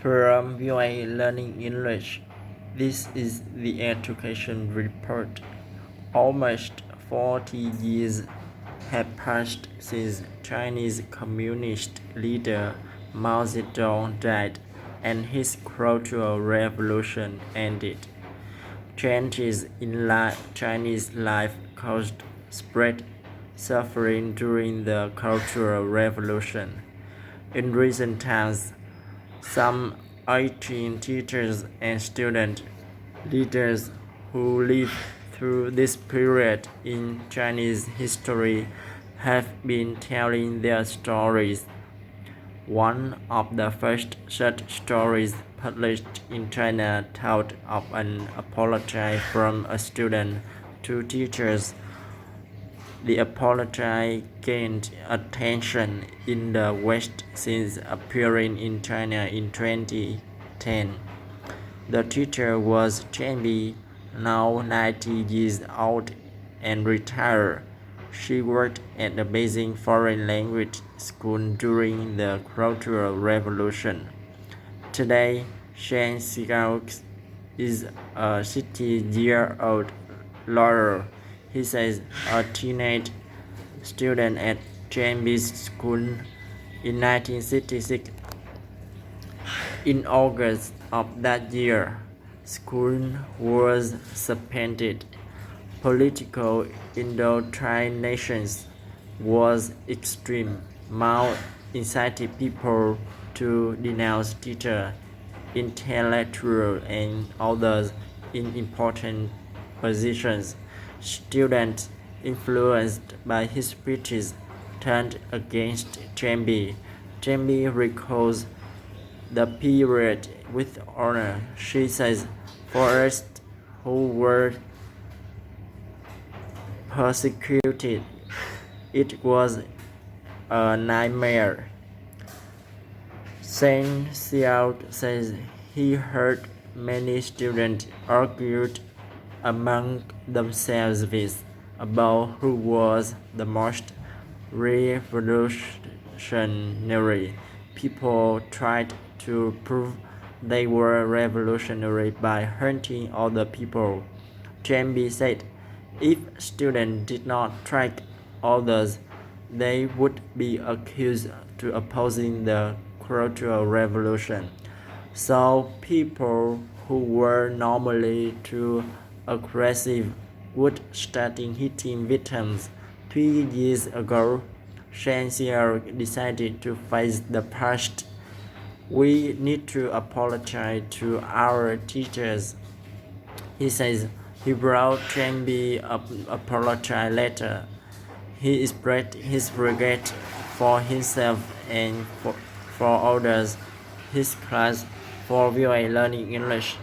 From VOA Learning English, this is the Education Report. Almost 40 years have passed since Chinese Communist leader Mao Zedong died and his Cultural Revolution ended. Changes in Chinese life caused spread suffering during the Cultural Revolution. In recent times, some 18 teachers and student leaders who lived through this period in Chinese history have been telling their stories. One of the first such stories published in China told of an apology from a student to teachers. The apology gained attention in the West since appearing in China in 2010. The teacher was Chen Bi, now 90 years old and retired. She worked at the Beijing Foreign Language School during the Cultural Revolution. Today, Shen Xiao is a 60-year-old lawyer. He says a teenage student at Chen Bi's school in 1966. In August of that year, school was suspended. Political indoctrination was extreme. Mao incited people to denounce teachers, intellectuals, and others in important positions. Students, influenced by his speeches, turned against Chen Bi. Chen Bi recalls the period with honor. She says, "For us who were persecuted, it was a nightmare." Saint Xiao says he heard many students argued among themselves about who was the most revolutionary. People tried to prove they were revolutionary by hunting other people. Chen Bi said if students did not track others, they would be accused to opposing the Cultural Revolution. So people who were normally too aggressive would start hitting victims. 3 years ago, Shen Xiao decided to face the past. "We need to apologize to our teachers," he says. He wrote Chen Bi an apology letter. He expressed his regret for himself and for others. His class for VOA Learning English.